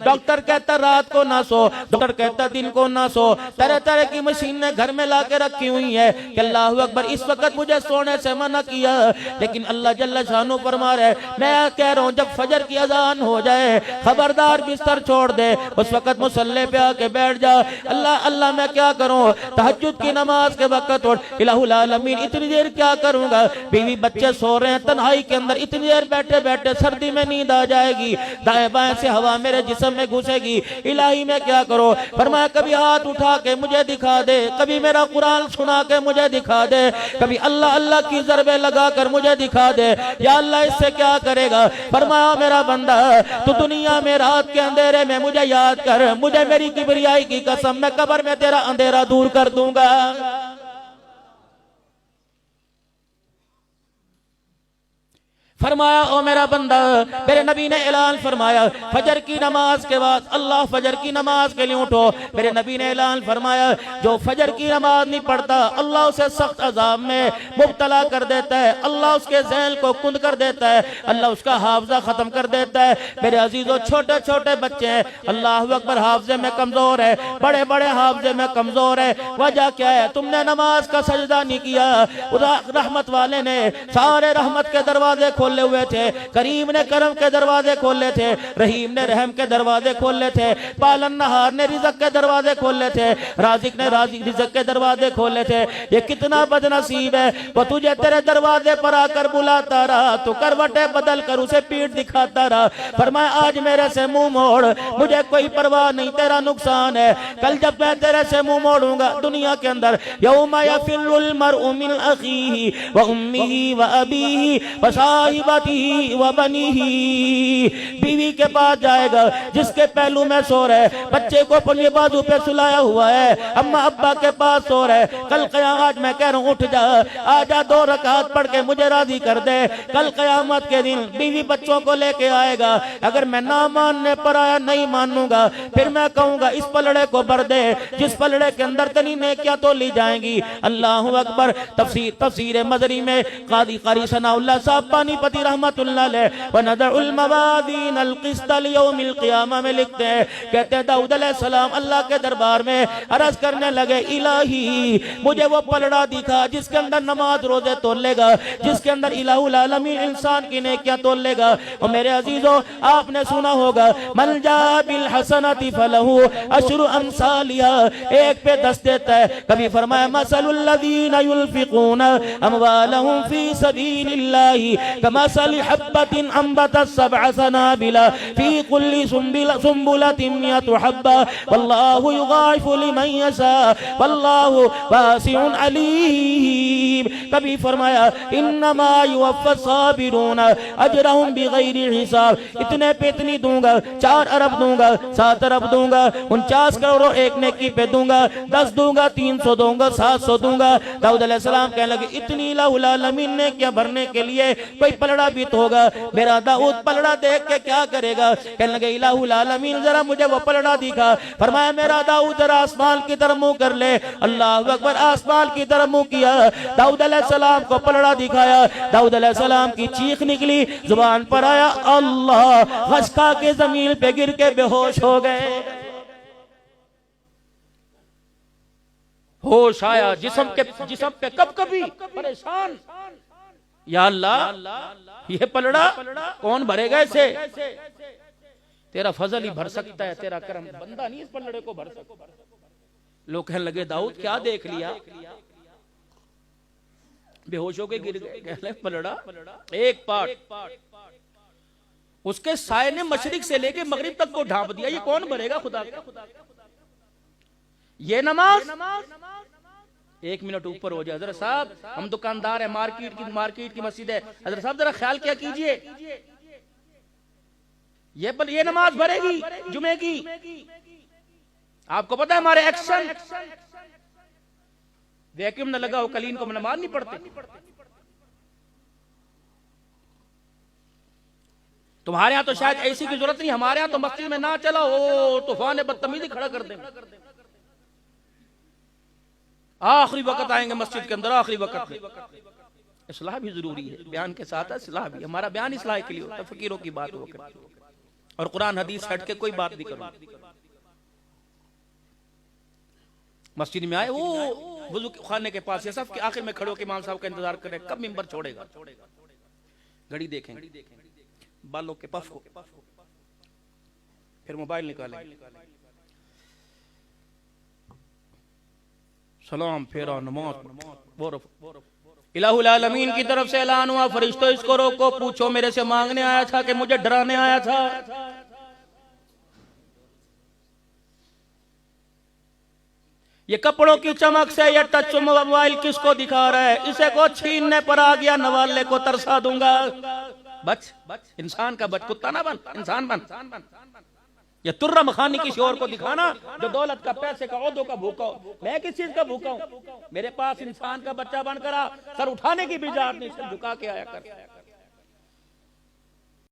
Doctor कहता रात को ना सो, डॉक्टर कहता दिन को ना सो, तरह तरह की मशीनें घर में लाके रखी हुई है कि अल्लाह अकबर इस वक्त मुझे सोने से मना किया, लेकिन अल्लाह जल्ल शानो फरमा रहे मैं कह रहा हूँ जब फजर की अजान हो जाए खबरदार बिस्तर छोड़ दे, उस वक्त मुसल्ले पे आके बैठ जा। अल्लाह अल्लाह मैं क्या करूँ, तहज्जुद की नमाज के वक्त उठ, इलाहुल आलमीन इतनी देर क्या करूंगा, बीवी बच्चे सो रहे हैं तन्हाई के अंदर, इतनी देर बैठे बैठे सर्दी में नींद आ जाएगी, दाएं बाएं से हवा मेरे जिस्म में घुसेगी, इलाही मैं क्या करूं। फरमाया कभी हाथ उठा के मुझे दिखा दे, कभी मेरा कुरान सुना के मुझे दिखा दे, कभी अल्लाह अल्लाह की ज़रबे लगा कर मुझे दिखा दे, या अल्लाह इससे क्या करेगा। फरमाया मेरा बंदा तू दुनिया में रात के अंधेरे में मुझे याद कर, मुझे मेरी किबरियाई की कसम मैं कब्र में तेरा अंधेरा दूर कर दूंगा। फरमाया ओ मेरा बंदा, मेरे नबी ने ऐलान फरमाया फजर की नमाज के बाद अल्लाह फजर की नमाज के लिए उठो। मेरे नबी ने ऐलान फरमाया जो फजर की नमाज नहीं पढ़ता अल्लाह उसे सख्त अजाब में मुब्तला कर देता है, अल्लाह उसके ज़हन को कुंद कर देता है, अल्लाह उसका हाफजा खत्म कर देता है। मेरे अजीजों छोटे छोटे बच्चे हैं, अल्लाह अकबर हाफजे में कमजोर है, बड़े बड़े हाफजे में कमजोर है। वजह क्या है, तुमने नमाज का सजदा नहीं किया। रहमत वाले ने सारे रहमत के दरवाजे खोले हुए थे, करीम ने करम के दरवाजे खोले थे, रहीम ने रहम के दरवाजे खोले थे, पालन नहार ने रिज़्क़ के दरवाजे खोले थे, राज़िक ने रिज़्क़ के दरवाजे खोले थे। ये कितना बदनसीब है, वो तुझे तेरे दरवाजे पर आकर बुलाता रहा, तो करवटे बदल कर उसे पीठ दिखाता रहा। फरमाया आज मेरे से मुंह मोड़, मुझे कोई परवाह नहीं, तेरा नुकसान है। कल जब मैं तेरे से मुंह मोड़ूंगा दुनिया के अंदर, यौमा यफिर्रुल मर्उ मिन अखीही व उम्मिही व अबीही व साहिबतिही व बनीही, बीवी के पास जाएगा जिसके पहलू में सो रहे, बच्चे को अपने बाजू पे सुलाया हुआ है, अम्मा अब्बा के पास सो रहे। कल क़यामत मैं कह रहा हूँ उठ जा, आजा 2 रकात पढ़ के मुझे राजी कर दे। कल क़यामत के दिन बीवी बच्चों को लेके आएगा, अगर मैं ना मानने पर आया नहीं मानूंगा, फिर मैं कहूंगा इस पलड़े को भर दे, जिस पलड़े के अंदर तनी नेकियां तो ली जाएंगी। अल्लाहु अकबर। तफसीर मदरी में क़ारी सनाउल्लाह साहब पानीपती रहमतुल्लाह अलैह व नदउल मवाज़ीन अल क़िस्त लियौमिल क़ियामा में लिखते हैं, कहते हैं दाऊद अलैहिस्सलाम अल्लाह के दरबार में अर्ज करने लगे, इलाही मुझे वो पलड़ा दिखा जिसके अंदर नमाज रोजे तोल लेगा, जिसके अंदर इलाहुल आलमीन इंसान की नेकियां तोल लेगा। और मेरे अजीजों आपने सुना होगा मन जा बिल हसनति फलहु अशरु अमसालिहा, एक पे 10 देता है। कभी फरमाया मसलुल लज़ीना युनफ़िक़ूना अमवालहुम फ़ी सबीलिल्लाहि कमसलि हब्बतिन अंबतत सबअ सनाबिला फ़ी कुल्ली सुंबुलतिन मिअतु हब्बा वल्लाहु युग़ाइफ़ु लिमन यशा वल्लाहु वासिउन अलीम। कभी फरमाया इन्नमा युवफ़्फ़स साबिरून अजरहुम बिग़ैरि हिसाब, इतने पे इतनी दूंगा, 4 अरब दूंगा, 7 अरब दूंगा, 49 करोड़ एक नेकी पे दूंगा, 10 दूंगा, 300 दूंगा, 700 दूंगा। दाऊद अलैहिस्सलाम कहने लगे इतनी इलाहुल आलमीन ने क्या भरने के लिए कोई पलड़ा भी तो होगा। मेरा दाऊद पलड़ा देख के क्या करेगा, कहने लगे इलाहुल आलमीन जरा मुझे वो पलड़ा दिखा। फरमाया मेरा दाऊद जरा आसमान की तरफ मुंह कर ले। अल्लाह अकबर। आसमान की तरफ मुंह किया, दाऊद अलैहिस्सलाम को पलड़ा दिखाया, दाऊद अलैहिस्सलाम की चीख निकली, जुबान पर आया अल्लाह, गश्का के जमीन पे गिर के बेहोश हो गए। होश आया जिस्म पे कब कभी परेशान, या अल्लाह ये पलड़ा कौन भरेगा इसे, तेरा फजल ही भर सकता है, तेरा करम, बंदा नहीं इस पलड़े को भर सकता। लोग कहने लगे दाऊद क्या देख लिया, बेहोश होके गिर गए। कहने पलड़ा एक पार्ट, उसके साये ने मशरिक से लेके मगरिब तक को ढांप दिया, ये कौन भरेगा खुदा का। ये नमाज 1 मिनट ऊपर हो जाए। हज़रत साहब हम दुकानदार है, मार्केट की मस्जिद है, हज़रत साहब जरा ख्याल क्या कीजिए, ये नमाज भरेगी जुमे की। आपको पता है हमारे एक्शन वैक्यूम न लगा हो, कलीन को नमाज नहीं पढ़ते। तुम्हारे यहां तो शायद ऐसी की जरूरत नहीं, हमारे यहां तो मस्जिद में ना चला हो तूफान बदतमीजी खड़ा कर देंगे। आखिरी वक्त आएंगे मस्जिद के अंदर, आखिरी वक्त में इस्लाह भी जरूरी है, बयान के साथ इस्लाह भी। हमारा बयान इस्लाह के लिए होता है, फकीरों की बात हो। और कुरान हदीस हट के कोई बात नहीं करूंगा। मस्जिद में आए, वो वुजू खाने के पास, सब के आखिर में खड़े होकर इमाम साहब का इंतजार करें कब मिंबर छोड़ेगा। घड़ी देखेंगे, बालों के पफ को, फिर मोबाइल निकालेंगे, सलाम फेरा, नमाज। इलाहुल आलमीन की तरफ से ऐलान हुआ, फरिश्तों इसको रोको, पूछो मेरे से मांगने आया था कि मुझे डराने आया था। ये कपड़ों की चमक से ये टच मोबाइल किसको दिखा रहा है? इसे को छीनने पर आ गया, नवाले को तरसा दूंगा। बच, इंसान का बच, कुत्ता ना बन, इंसान बन। ये तुर्रा मखानी किसी और को दिखाना जो दौलत का, पैसे का, ओहदों का भूखा हो। मैं किस चीज का भूखा हूं? मेरे पास इंसान का बच्चा बनकर आ, सर उठाने की भी इजाजत नहीं, सर झुका के आया कर।